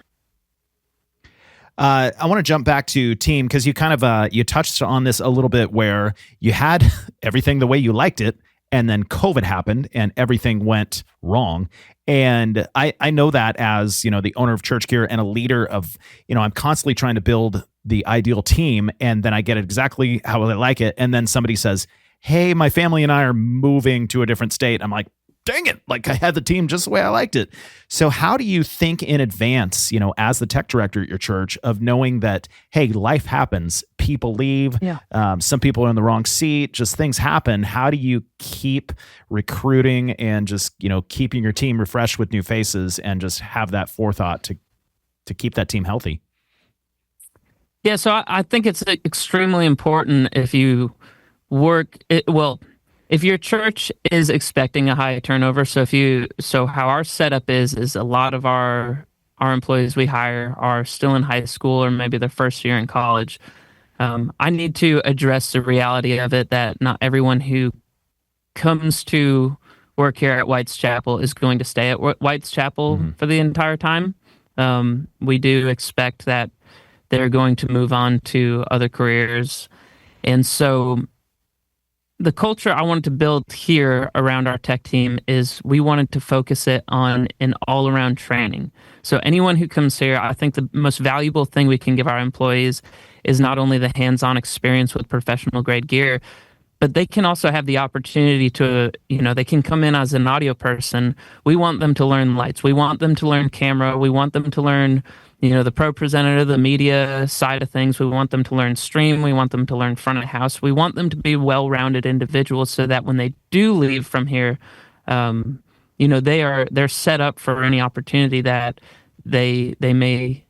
I want to jump back to team, because you kind of you touched on this a little bit, where you had everything the way you liked it, and then COVID happened and everything went wrong. And I know that as, the owner of Church Gear and a leader of, I'm constantly trying to build the ideal team, and then I get it exactly how I like it. And then somebody says, hey, my family and I are moving to a different state. I'm like, dang it, like I had the team just the way I liked it. So how do you think in advance, as the tech director at your church, of knowing that, hey, life happens, people leave, some people are in the wrong seat, just things happen. How do you keep recruiting and just, keeping your team refreshed with new faces and just have that forethought to keep that team healthy? Yeah, so I think it's extremely important if you if your church is expecting a high turnover, so how our setup is a lot of our employees we hire are still in high school or maybe their first year in college. I need to address the reality of it that not everyone who comes to work here at White's Chapel is going to stay at White's Chapel for the entire time. We do expect that they're going to move on to other careers. And so the culture I wanted to build here around our tech team is we wanted to focus it on an all-around training. So anyone who comes here, I think the most valuable thing we can give our employees is not only the hands-on experience with professional grade gear, but they can also have the opportunity to, they can come in as an audio person. We want them to learn lights. We want them to learn camera. We want them to learn the pro presenter, the media side of things. We want them to learn stream. We want them to learn front of house. We want them to be well-rounded individuals so that when they do leave from here, they're set up for any opportunity that they may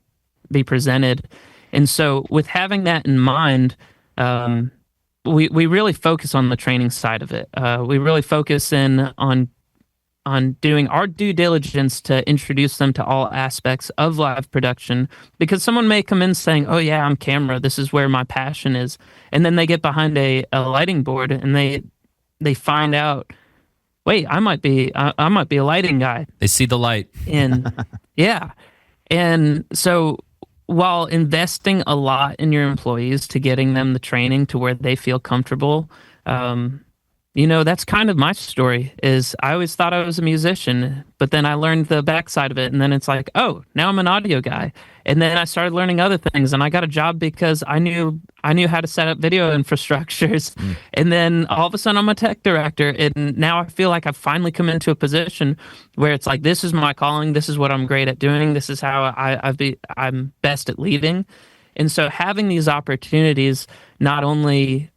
be presented. And so with having that in mind, we really focus on the training side of it. We really focus in on doing our due diligence to introduce them to all aspects of live production, because someone may come in saying, oh yeah, I'm camera, this is where my passion is. And then they get behind a lighting board and they find out, wait, I might be a lighting guy. They see the light. And yeah. And so while investing a lot in your employees to getting them the training to where they feel comfortable, That's kind of my story. Is I always thought I was a musician, but then I learned the backside of it, and then it's like, oh, now I'm an audio guy. And then I started learning other things, and I got a job because I knew how to set up video infrastructures. And then all of a sudden, I'm a tech director, and now I feel like I've finally come into a position where it's like, this is my calling. This is what I'm great at doing. This is how I'm best at leading. And so having these opportunities not only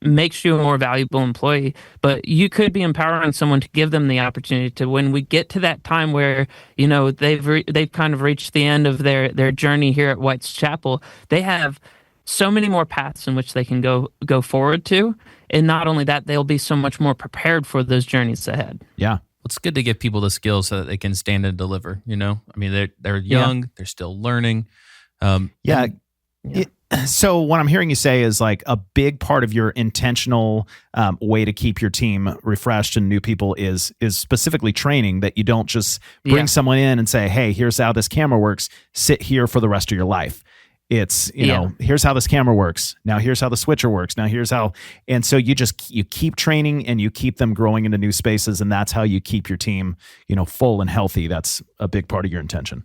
makes you a more valuable employee, but you could be empowering someone to give them the opportunity to, when we get to that time where they've kind of reached the end of their journey here at White's Chapel, they have so many more paths in which they can go forward to, and not only that, they'll be so much more prepared for those journeys ahead. Yeah. It's good to give people the skills so that they can stand and deliver. I mean, they're young, they're still learning. So what I'm hearing you say is like a big part of your intentional way to keep your team refreshed and new people is specifically training, that you don't just bring someone in and say, hey, here's how this camera works. Sit here for the rest of your life. It's, here's how this camera works. Now here's how the switcher works. Now here's how, and so you keep training and you keep them growing into new spaces. And that's how you keep your team, full and healthy. That's a big part of your intention.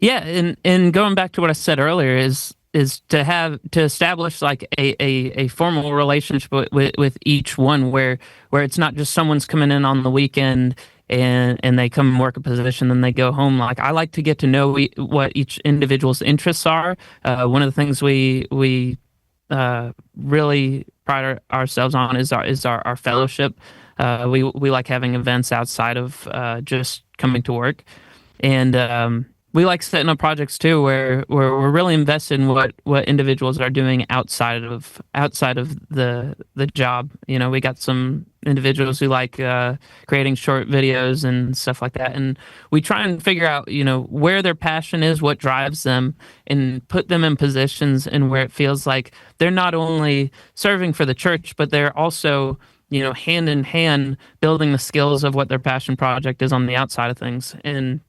Yeah. And going back to what I said earlier is to establish like a formal relationship with each one where it's not just someone's coming in on the weekend and they come and work a position, then they go home. Like, I like to get to know what each individual's interests are. One of the things we really pride ourselves on is our fellowship. We like having events outside of just coming to work, and we like setting up projects too, where we're really invested in what individuals are doing outside of the job. We got some individuals who like creating short videos and stuff like that, and we try and figure out where their passion is, what drives them, and put them in positions and where it feels like they're not only serving for the church, but they're also hand in hand building the skills of what their passion project is on the outside of things. And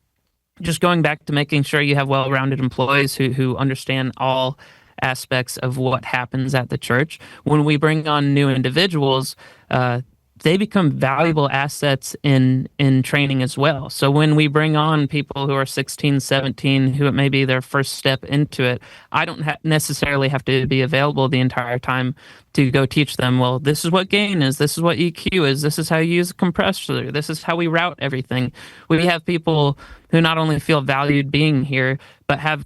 just going back to making sure you have well-rounded employees who understand all aspects of what happens at the church. When we bring on new individuals, they become valuable assets in training as well. So when we bring on people who are 16, 17, who it may be their first step into it, I don't necessarily have to be available the entire time to go teach them, well, this is what gain is, this is what EQ is, this is how you use a compressor, this is how we route everything. We have people who not only feel valued being here, but have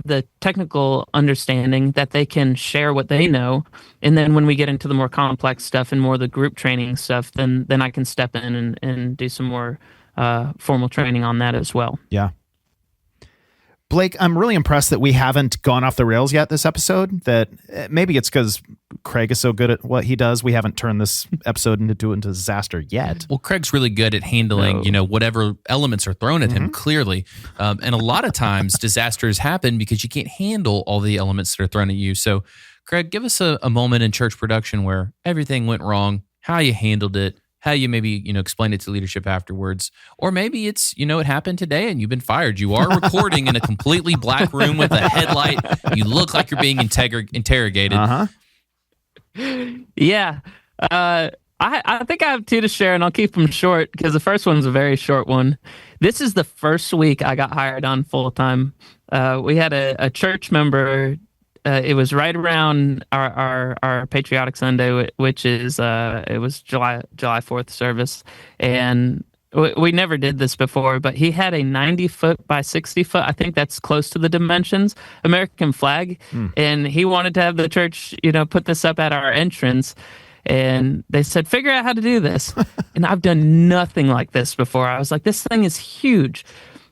the technical understanding that they can share what they know. And then when we get into the more complex stuff and more of the group training stuff, then I can step in and do some more formal training on that as well. Yeah. Blake, I'm really impressed that we haven't gone off the rails yet this episode. That maybe it's because Craig is so good at what he does. We haven't turned this episode into a disaster yet. Well, Craig's really good at handling, whatever elements are thrown at him, clearly. And a lot of times disasters happen because you can't handle all the elements that are thrown at you. So, Craig, give us a moment in church production where everything went wrong, how you handled it, how you maybe, explain it to leadership afterwards. Or maybe it's, it happened today and you've been fired. You are recording in a completely black room with a headlight. You look like you're being interrogated. Uh-huh. Yeah. I think I have two to share, and I'll keep them short because the first one's a very short one. This is the first week I got hired on full-time. We had a church member. It was right around our Patriotic Sunday, which is it was July 4th service, and we never did this before. But he had a 90-foot by 60-foot, I think that's close to the dimensions, American flag, and he wanted to have the church, put this up at our entrance. And they said, figure out how to do this. And I've done nothing like this before. I was like, this thing is huge.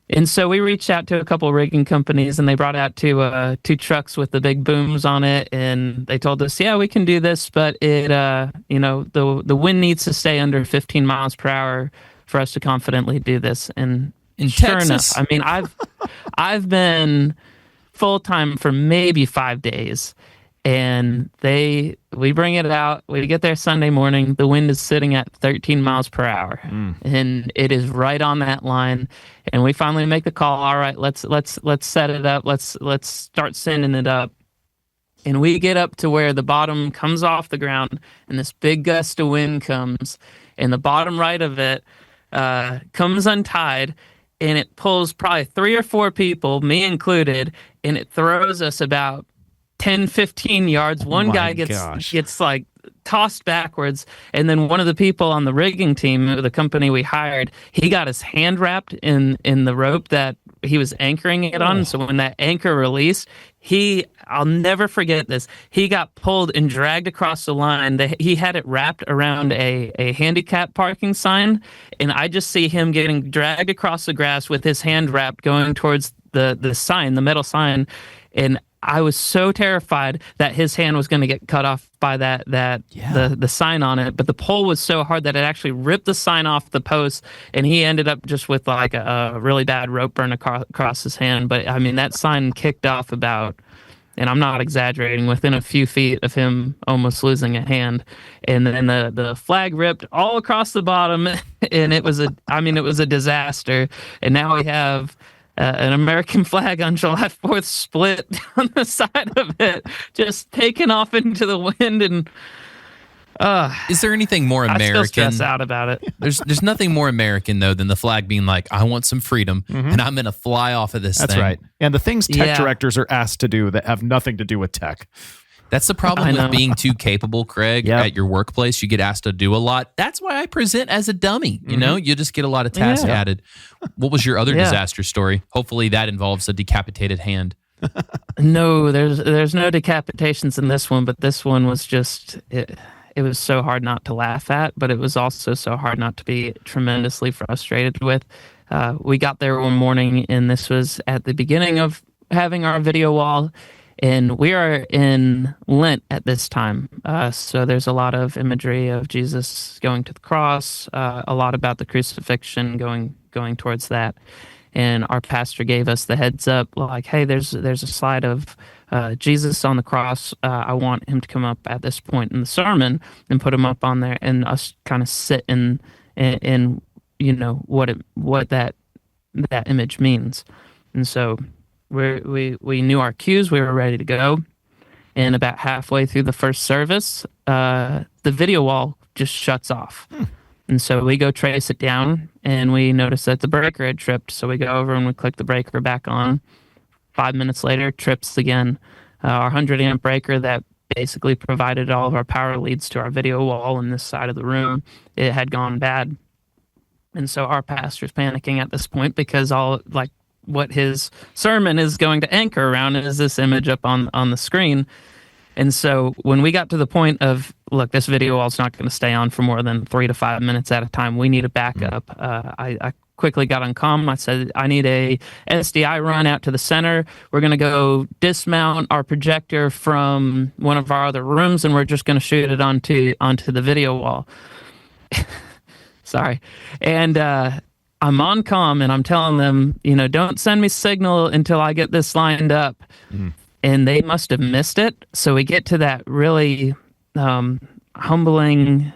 And so we reached out to a couple of rigging companies, and they brought out two trucks with the big booms on it. And they told us, yeah, we can do this, but it, the wind needs to stay under 15 miles per hour for us to confidently do this. And sure enough, I mean, I've been full time for maybe 5 days. And we bring it out. We get there Sunday morning. The wind is sitting at 13 miles per hour, and it is right on that line. And we finally make the call. All right, let's set it up. Let's start sending it up. And we get up to where the bottom comes off the ground, and this big gust of wind comes, and the bottom right of it comes untied, and it pulls probably 3 or 4 people, me included, and it throws us about 10, 15 yards. One guy gets like tossed backwards, and then one of the people on the rigging team, the company we hired, he got his hand wrapped in the rope that he was anchoring it on. So when that anchor released, I'll never forget this, he got pulled and dragged across the line. He had it wrapped around a handicap parking sign, and I just see him getting dragged across the grass with his hand wrapped going towards the sign, the metal sign. And I was so terrified that his hand was going to get cut off by the sign on it. But the pole was so hard that it actually ripped the sign off the post, and he ended up just with like a really bad rope burn across his hand. But I mean, that sign kicked off about, and I'm not exaggerating, within a few feet of him almost losing a hand. And then the flag ripped all across the bottom, and it was a disaster. And now we have an American flag on July 4th split down the side of it, just taken off into the wind. And is there anything more American? I still stress out about it. There's nothing more American though than the flag being like, I want some freedom, and I'm going to fly off of this thing. That's right. And the things tech directors are asked to do that have nothing to do with tech. That's the problem with being too capable, Craig, at your workplace. You get asked to do a lot. That's why I present as a dummy. You know, you just get a lot of tasks added. What was your other disaster story? Hopefully that involves a decapitated hand. No, there's no decapitations in this one, but this one was just, it was so hard not to laugh at, but it was also so hard not to be tremendously frustrated with. We got there one morning, and this was at the beginning of having our video wall. And we are in Lent at this time, so there's a lot of imagery of Jesus going to the cross, a lot about the crucifixion, going towards that. And our pastor gave us the heads up, like, hey, there's a slide of Jesus on the cross. I want him to come up at this point in the sermon and put him up on there, and us kind of sit in you know what that image means. And so we knew our cues. We were ready to go. And about halfway through the first service, the video wall just shuts off. And so we go trace it down, and we notice that the breaker had tripped. So we go over and we click the breaker back on. 5 minutes later, trips again. Our 100-amp breaker that basically provided all of our power leads to our video wall in this side of the room, it had gone bad. And so our pastor's panicking at this point because what his sermon is going to anchor around is this image up on the screen. And so when we got to the point of, look, this video wall's not going to stay on for more than 3 to 5 minutes at a time, we need a backup. I quickly got on comm. I said, I need a SDI run out to the center. We're going to go dismount our projector from one of our other rooms, and we're just going to shoot it onto the video wall. Sorry. And I'm on comm, and I'm telling them, don't send me signal until I get this lined up. And they must have missed it. So we get to that really humbling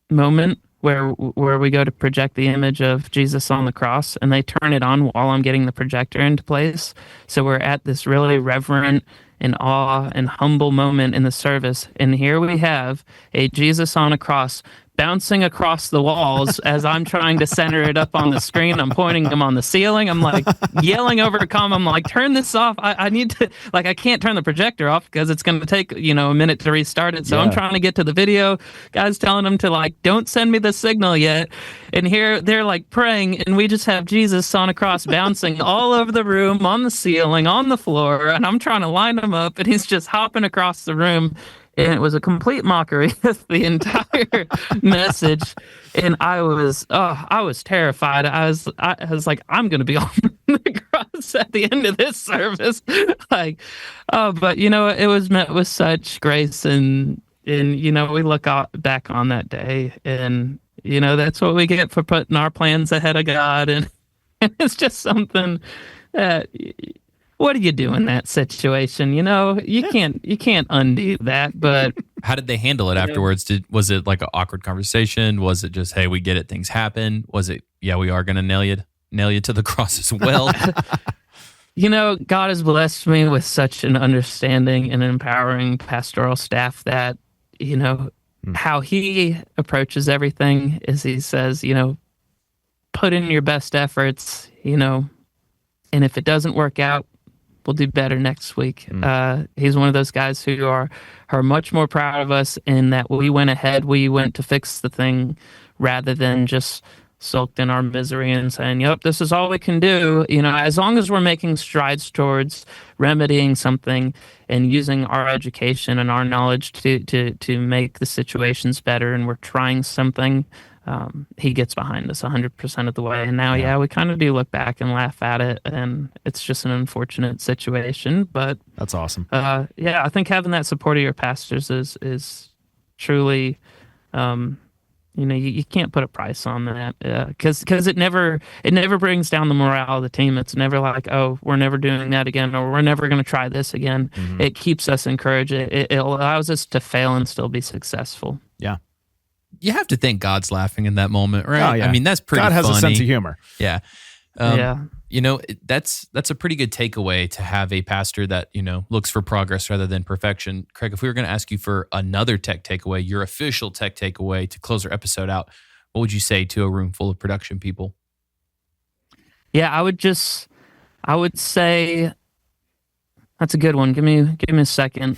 moment where we go to project the image of Jesus on the cross, and they turn it on while I'm getting the projector into place. So we're at this really reverent and awe and humble moment in the service. And here we have a Jesus on a cross bouncing across the walls as I'm trying to center it up on the screen. I'm pointing him on the ceiling. I'm like yelling over to comm. I'm like, turn this off. I need to, I can't turn the projector off because it's going to take, a minute to restart it. So I'm trying to get to the video. Guys telling them to don't send me the signal yet. And here they're praying, and we just have Jesus on a cross bouncing all over the room, on the ceiling, on the floor. And I'm trying to line him up, and he's just hopping across the room. And it was a complete mockery of the entire message. And I was terrified. I was like, I'm going to be on the cross at the end of this service. But it was met with such grace. And we look back on that day, and, that's what we get for putting our plans ahead of God. And it's just something that, what do you do in that situation? You can't undo that. But how did they handle it afterwards? Was it an awkward conversation? Was it just, hey, we get it, things happen? Was it, we are going to nail you to the cross as well? God has blessed me with such an understanding and empowering pastoral staff that, how he approaches everything is he says, put in your best efforts, and if it doesn't work out, we'll do better next week. He's one of those guys who are much more proud of us in that we went to fix the thing rather than just sulked in our misery and saying, yep, this is all we can do. As long as we're making strides towards remedying something and using our education and our knowledge to make the situations better, and we're trying something, he gets behind us 100% of the way. And now, we kind of do look back and laugh at it, and it's just an unfortunate situation. But that's awesome. I think having that support of your pastors is truly, you can't put a price on that, because it never brings down the morale of the team. It's never like, oh, we're never doing that again, or we're never going to try this again. It keeps us encouraged. It allows us to fail and still be successful. Yeah. You have to think God's laughing in that moment, right? Oh, yeah. I mean, that's pretty God has funny. a sense of humor. Yeah. That's a pretty good takeaway to have a pastor that, looks for progress rather than perfection. Craig, if we were going to ask you for another tech takeaway, your official tech takeaway to close our episode out, what would you say to a room full of production people? Yeah, I would say that's a good one. Give me a second.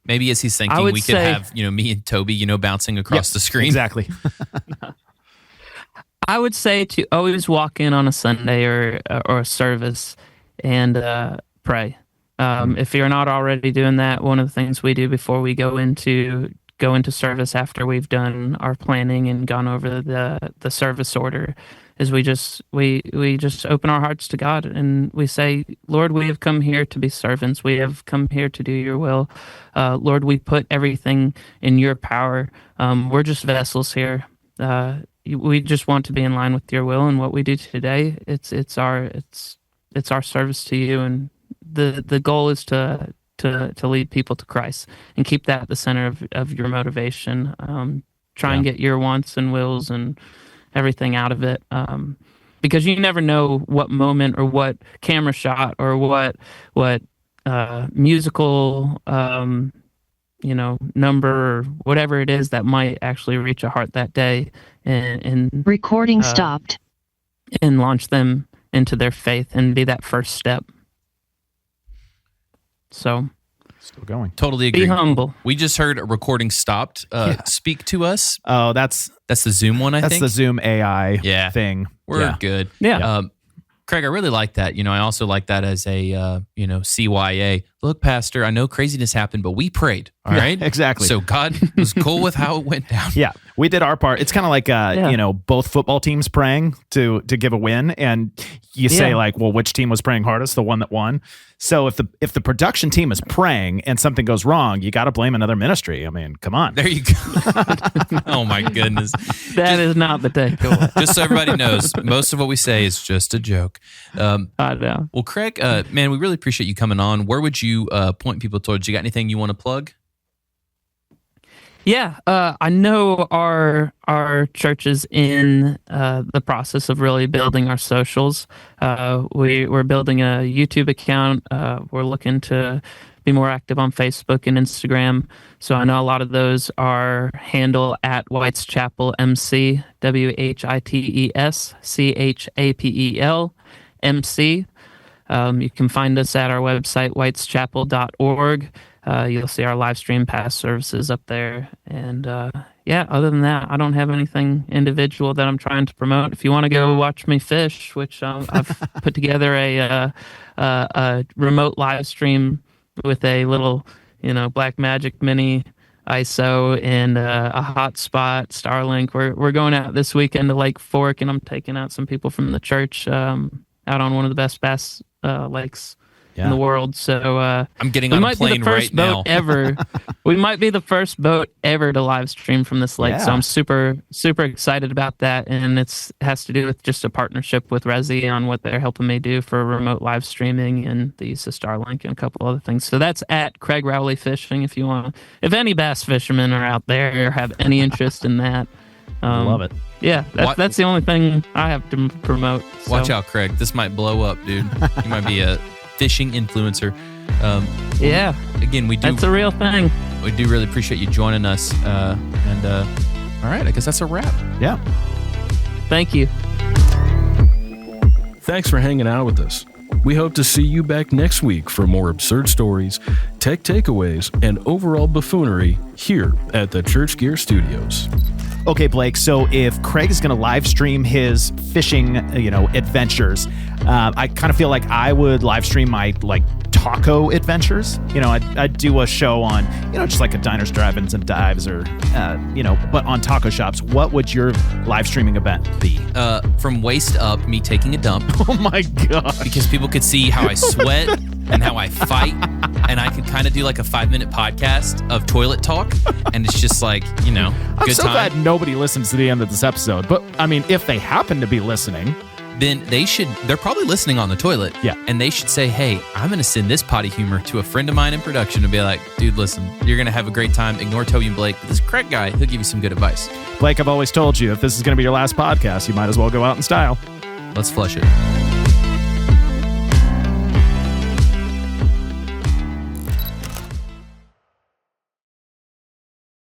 Maybe as he's thinking, we could have, me and Toby, bouncing across the screen. Exactly. I would say to always walk in on a Sunday or a service and pray. If you're not already doing that, one of the things we do before we go into service after we've done our planning and gone over the service order is we just open our hearts to God and we say, Lord, we have come here to be servants. We have come here to do your will. Lord, we put everything in your power. We're just vessels here. We just want to be in line with your will, and what we do today, it's our service to you, and the goal is to lead people to Christ and keep that at the center of your motivation. Try and get your wants and wills and everything out of it, because you never know what moment or what camera shot or what musical number or whatever it is that might actually reach a heart that day and recording stopped, and launch them into their faith and be that first step. So still going. Totally agree. Be humble. We just heard a recording stopped. Speak to us. Oh, that's the Zoom one, I think. That's the Zoom AI thing. We're good. Yeah. Craig, I really like that. I also like that as a, CYA. Look, Pastor, I know craziness happened, but we prayed. All right. Exactly. So God was cool with how it went down. Yeah. We did our part. It's kind of like, both football teams praying to give a win. And you say well, which team was praying hardest? The one that won. So if the production team is praying and something goes wrong, you got to blame another ministry. I mean, come on. There you go. Oh my goodness. That is not the takeaway. Just so everybody knows, most of what we say is just a joke. I know. Well, Craig, man, we really appreciate you coming on. Where would you point people towards? You got anything you want to plug? Yeah, I know our church is in the process of really building our socials. We're building a YouTube account. We're looking to be more active on Facebook and Instagram. So I know a lot of those are handle at White's Chapel MC, WHITES CHAPEL MC. You can find us at our website, whiteschapel.org. You'll see our live stream past services up there. And other than that, I don't have anything individual that I'm trying to promote. If you want to go watch me fish, which I've put together a remote live stream with a little, Blackmagic Mini ISO and a hotspot Starlink. We're going out this weekend to Lake Fork, and I'm taking out some people from the church out on one of the best bass lakes in the world. So I'm getting on a plane right now. We might be the first boat ever to live stream from this lake. Yeah. So I'm super, super excited about that. And it has to do with just a partnership with Resi on what they're helping me do for remote live streaming and the use of Starlink and a couple other things. So that's at Craig Rowley Fishing. If any bass fishermen are out there or have any interest in that. Love it. Yeah, that's the only thing I have to promote. So. Watch out, Craig. This might blow up, dude. You might be a fishing influencer. Yeah. Again, that's a real thing. We do really appreciate you joining us. All right, I guess that's a wrap. Yeah. Thank you. Thanks for hanging out with us. We hope to see you back next week for more absurd stories, tech takeaways, and overall buffoonery here at the Church Gear Studios. Okay, Blake, so if Craig is going to live stream his fishing, adventures, I kind of feel like I would live stream my, taco adventures. I'd do a show on, just like a diners, drive-ins, and dives or, but on taco shops. What would your live streaming event be? From waist up, me taking a dump. Oh, my God. Because people could see how I sweat and how I fight. And I could kind of do like a 5-minute podcast of toilet talk. And it's just like, I'm good so time. glad nobody listens to the end of this episode. But, if they happen to be listening, then they're probably listening on the toilet. Yeah. And they should say, hey, I'm going to send this potty humor to a friend of mine in production and be like, dude, listen, you're going to have a great time. Ignore Toby and Blake. This Craig guy, he'll give you some good advice. Blake, I've always told you, if this is going to be your last podcast, you might as well go out in style. Let's flush it.